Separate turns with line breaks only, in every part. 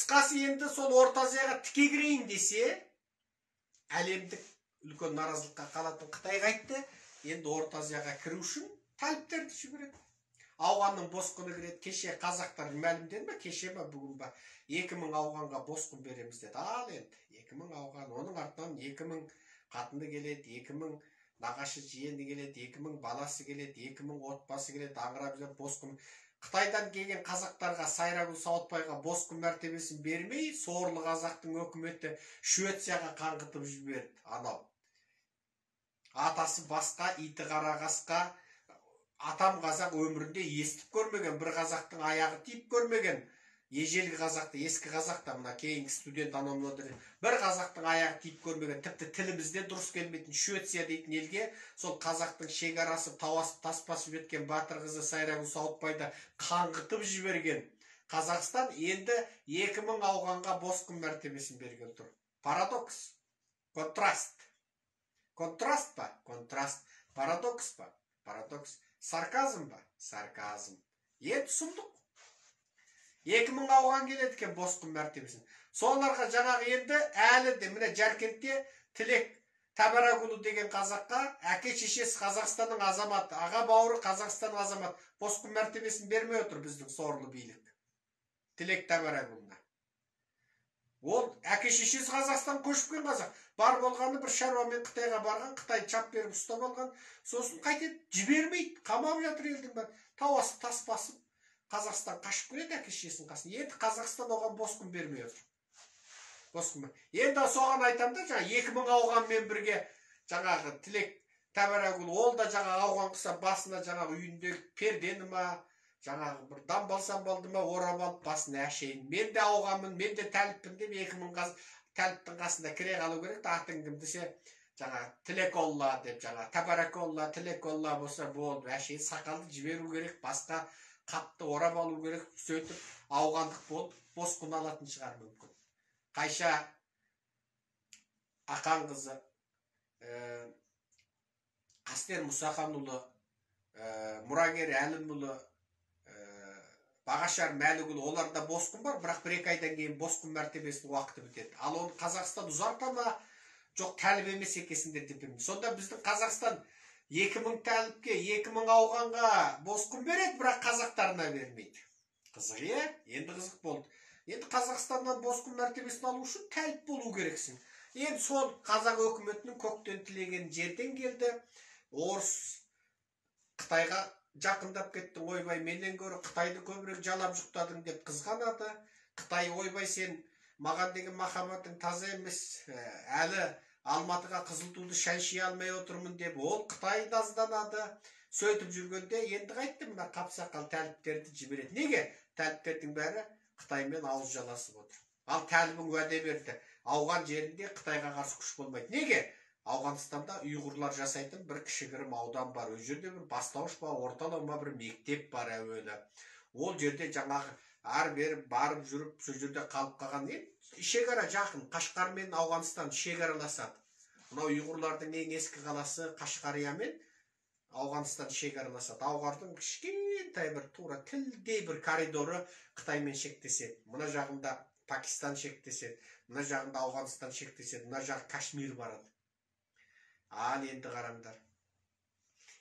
Қысқасы енді сол Орта Азияға тіке кірейін десе, әлемдік үлкен наразылыққа қалатын Қытай қайтты. Енді Орта Азияға кіру үшін тәліптерді жібереді. Ауғанның босқыны кіреді. Кеше қазақтар мәлімдеді ме, кеше ме, бүгін ба 2000 ауғанға босқын береміз деді. Ал енді 2000 ауған, оның артынан 2000 қатыны келеді, 2000 нағашы жиені келеді, 2000 баласы келеді, 2000 отбасы келеді, аңырап жүріп босқын. Қытайдан келген қазақтарға, Сайрагүл Сауытбайға босқын мәртебесін бермей, сорлы қазақтың өкіметі Швецияға қаңғытып жіберді. Анау атасы басқа, иті қара қасқа. Атам қазақ өмірінде естіп көрмеген, бір қазақтың аяғы тиіп көрмеген. Ежелгі қазақта, ескі қазақта, мына кейінгі студент аномлоды, бір қазақтың аяғы тиіп көрмеген, тіпті тілімізде дұрыс келмейтін Швеция дейтін елге сол қазақтың шекарасы тауасып таспасып жеткен батыр қызы Сайрагүл Сауытбайды қаңғытып жіберген Қазақстан енді 2000 ауғанға босқын мәртебесін берген тұр. Парадокс, контраст. Контраст па? Контраст. Парадокс па? Парадокс. Сарказм ба? Сарказм. Енді сұмдық. 2000 ауған келеді екен босқын мәртебесін. Соларға жаңағы енді әлі де міне Жаркентте Тілек Тәбәрәгүлі деген қазаққа әке шешесі Қазақстанның азаматы, аға бауыры Қазақстанның азаматы босқын мәртебесін бермей отыр біздің сорлы билік. Тілек Тәбәрәгүліне. Ол әке шешесі Қазақстан көшіп келген қазақ. Бар болғаны бір шаруамен Қытайға барған, Қытай чап беріп ұстап алған. Сосын қайтеді, жібермейді, қамап жатыр елдің бәрі. Тауасы тас басып, Қазақстан қашып келеді әке шешесінің қасына. Енді Қазақстан оған босқын бермей отыр. Босқын. Енді соған айтамын да, жаңа 2000 ауғанмен бірге жаңағы Тілек Тәбәрәгүл, ол да жаңа ауған қыса басына жаңағы үйінде пердені ма, жаңағы бір дамбалсан болды ма, орап алып басына әшейін. Мен де ауғанмын, мен де тәліппін деп 2000 тәліптің қасында кіре қалу керек. Атын кім десе, жаңа Тілеколла деп, жаңа Тәбәрәколла, Тілеколла болса болды. Әшейін сақалды жіберу керек, басқа қапты орап алу керек, сөйтіп ауғандық болып босқын алатын шығар мүмкін. Қайша Ақан қызы, Қастер Мұсаханұлы, Мұрагер Әлімұлы, Бағашар Мәлігұлы, оларда босқын бар, бірақ бір-екі айдан кейін босқын мәртебесінің уақыты бітеді. Ал оны Қазақстан ұзарта ма, жоқ тәліп емес екесіңдер деп білмеймін. Сонда біздің Қазақстан 2000 тәліпке, 2000 ауғанға босқын береді, бірақ қазақтарына бермейді. Қызық, енді қызық болды. Енді Қазақстаннан босқын мәртебесін алу үшін тәліп болу керексің. Енді сол қазақ өкіметінің көктен тілеген жерден келді. Орыс Қытайға жақындап кетті. Ойбай, менен гөрі Қытайды көбірек жалап жұқтадың деп қызғанады. Қытай, ойбай, сен маған деген махаббатың таза емес, әлі Алматыға қызыл туды шәнши алмай отырмын деп ол Қытай назданады. Сөйтіп жүргенде енді қайтты, мына қапсақал тәліптерді жібереді. Неге? Тәліптердің бәрі Қытаймен ауыз жаласып отыр. Ал тәлібің уәде берді, ауған жерінде Қытайға қарсы күш болмайды. Неге? Ауғанстанда ұйғырлар жасайтын бір кішігірім аудан бар. Ол жерде бір бастауыш па, орталау бір мектеп бар әуелі. Ол жерде жаңағы ар-бері барып жүріп, сол жерде қалып қалған шекара жақын. Қашқар мен Ауғанстан шекараласады. Мынау ұйғырлардың ең ескі қаласы Қашқариямен Ауғанстан шекараласады. Ауғардың кішкентай бір тура тілдей бір коридоры Қытаймен шектеседі. Мына жағында Пакистан шектеседі, мына жағында Ауғанстан шектеседі, мына жағы Кашмир барады. Ал енді қараңдар.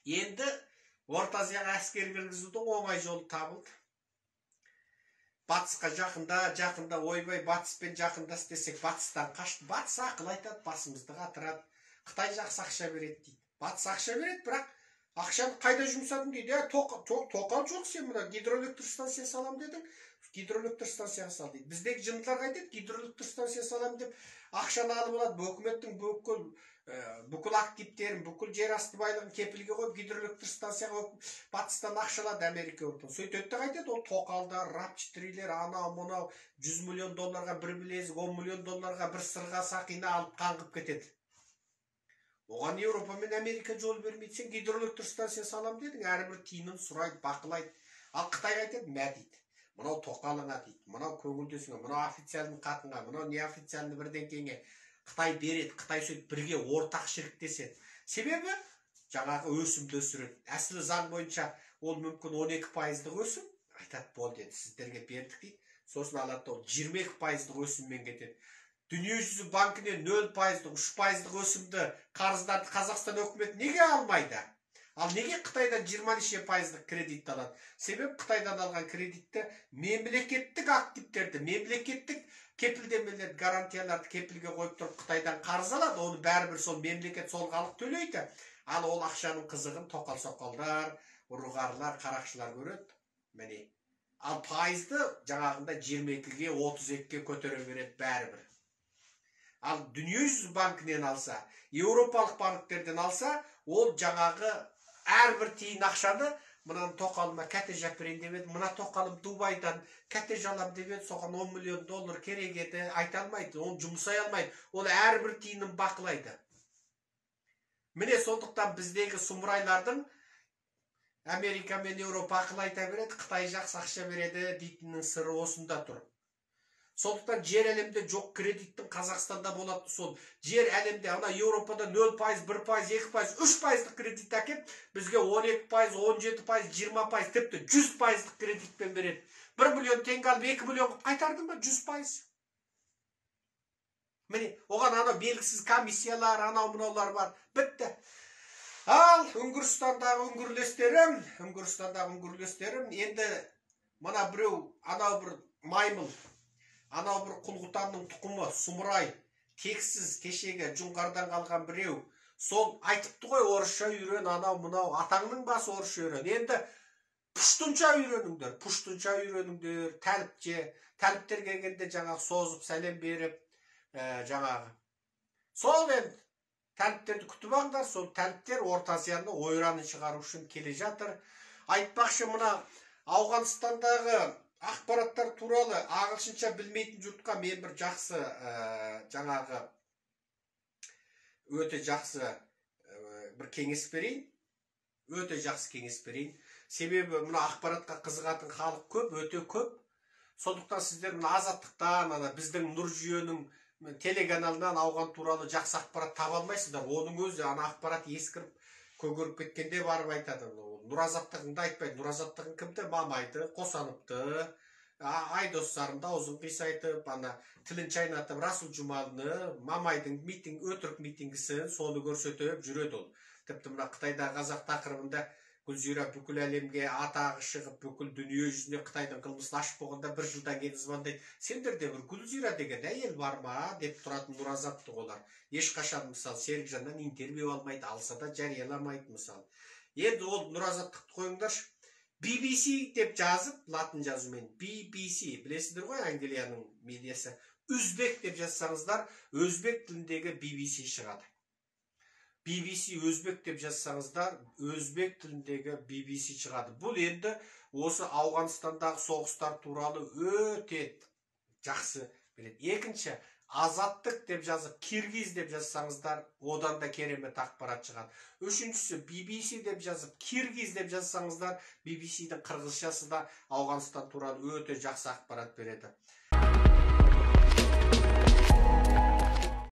Енді Орта Азияға әскер кіргізудің оңай жолы табылды. Батысқа жақында, ойбай, батыспен жақындас десек, батыстан қашты. Батыс ақыл айтады, басымызды қатырады. Қытай жақсы ақша береді дейді. Батыс ақша береді, бірақ ақшаны қайда жұмсадың дейді. Тоқал жоқ, сен мына гидроэлектр станция салам дедің, гидроэлектр станцияға сал дейді. Біздегі жындылар қайтеді, гидроэлектр станция салам деп ақшаны алып алады. Өкіметтің бүкіл активтерін, бүкіл жер асты байлығын кепілге қойып, гидроэлектр станцияға батыстан ақшалады Америка өтін. Сөйтеді қайтеді, ол тоқалдар, рапчатрилер, анау-мынау 100 миллион долларға бір білезік, 10 миллион долларға бір сырға сақина алып қаңғып кетеді. Оған Еуропа мен Америка жол бермейді. Сен гидроэлектр станция салам дедің, әрбір тиынын сұрайды, бақылайды. Ал Қытай қайтеді, мә дейді. Мынау тоқалыңа дейді, мынау көңілдесіңе, мынау официалдың қатынға, мынау неофициалды бірден кеңе. Қытай береді, Қытай сөйтіп бірге ортақ шіріктеседі. Себебі жаңағы өсімді өсіреді. Әсілі заң бойынша ол мүмкін 12%-лық өсім. Айтады, бол деді, сіздерге бердік дейді. сосын алады, ол 22% өсіммен кетеді. Дүниежүзі банкінен 0%, 3% өсімді қарыздарды Қазақстан өкіметі неге алмайды? Ал неге Қытайдан 20% кредит алады? Себеп Қытайдан алған кредитті мемлекеттік активтерді, мемлекеттік кепілдемелерді, гарантияларды кепілге қойып тұрып Қытайдан қарыз алады. Оны бәрібір сол мемлекет, сол халық төлейді. Ал ол ақшаның қызығын тоқал-соқалдар, ұрғарлар, қарақшылар көреді. Міне. Ал пайызды жаңағында 22-ге, 32-ге көтере береді бәрібір. Ал Дүниежүзі банкінен алса, Еуропалық банктерден алса, ол жаңағы әрбір тиын ақшаны мынаны тоқалыма кәте жапырайын деп еді, мына тоқалым Дубайдан кәте жалам деп еді, соған $10 миллион керек еді, айта алмайды, оны жұмсай алмайды. Ол әрбір тиынын бақылайды. Міне сондықтан біздегі сұмырайлардың Америка мен Еуропа ақыл айта береді, Қытай жақсы ақша береді дейтіннің сыры осында тұр. Сондықтан жер әлемде жоқ кредиттің Қазақстанда болады. Сол жер әлемде ана Еуропада 0%, 1%, 2%, 3% кредит әкеп, бізге 12%, 17%, 20%, тіпті 100% кредитпен береді. 1 миллион теңге алып 2 миллион қайтардың ба? 100%. Міне, оған ана белгісіз комиссиялар, анау-мынаулар бар. Бітті. Ал Үңгірстандағы үңгірлестерім, енді мына біреу, анау бір маймыл, анау бір құлғытанның тұқымы, сұмырай, тексіз кешегі Жоңғардан қалған біреу. Сол айтыпты ғой, орысша үйрен, анау-мынау, атаңның басы орысша үйрен. Енді пұштынша үйреніңдер, тәліптер келгенде жаңағы созып сәлем беріп, жаңағы. Сол енді тәліптерді күтіп алыңдар, сол тәліптер Орта Азияны ойранын шығару үшін келе жатыр. Айтпақшы мына Ауғанстандағы ақпараттар туралы ағылшынша білмейтін жұртқа мен бір жақсы жаңағы өте жақсы бір кеңес берейін. Себебі мына ақпаратқа қызығатын халық көп, өте көп. Сондықтан сіздер мына Азаттықтан, біздің Нұр жүйенің телеканалынан ауған туралы жақсы ақпарат таба алмайсыздар. Оның өзі ана ақпарат ескіріп, көгеріп кеткенде барып айтады. Нұр Азаттығыңды айтпайды. Нұр Азаттығың кімді? Мамайды, Қосановты, Айдостарында аузын қисайтып, тілін чайнатып, Расул Жұмалыны, Мамайдың өтірік митингісін соны көрсетіп жүреді ол. Тіпті мына Қытайдағы қазақ тақырыбында Гүлзира бүкіл әлемге атағы шығып, бүкіл дүние жүзіне Қытайдың қылмысын ашып болғанда 1 жылдан кейін звондайды. Сендерде бір Гүлзира деген әйел бар ма деп тұратын Нұр Азаттық олар. Ешқашан мысалы Серікжаннан интервью алмайды, алса да жарияламайды мысалы. Енді ол Нұр Азаттықты қойыңдаршы. BBC деп жазып, латын жазумен BBC, білесіздер ғой Англияның медиасы. Өзбек деп жазсаңыздар, өзбек тіліндегі BBC шығады. BBC өзбек деп жазсаңыздар, өзбек тіліндегі BBC шығады. Бұл енді осы Ауғанстандағы соғыстар туралы өте жақсы біледі. Екінші, Азаттық деп жазып, Киргиз деп жазсаңыздар, одан да керемет ақпарат шығады. Үшіншісі, BBC деп жазып, Киргиз деп жазсаңыздар, BBC-дің қырғызшасы да Ауғанстан туралы өте жақсы ақпарат береді.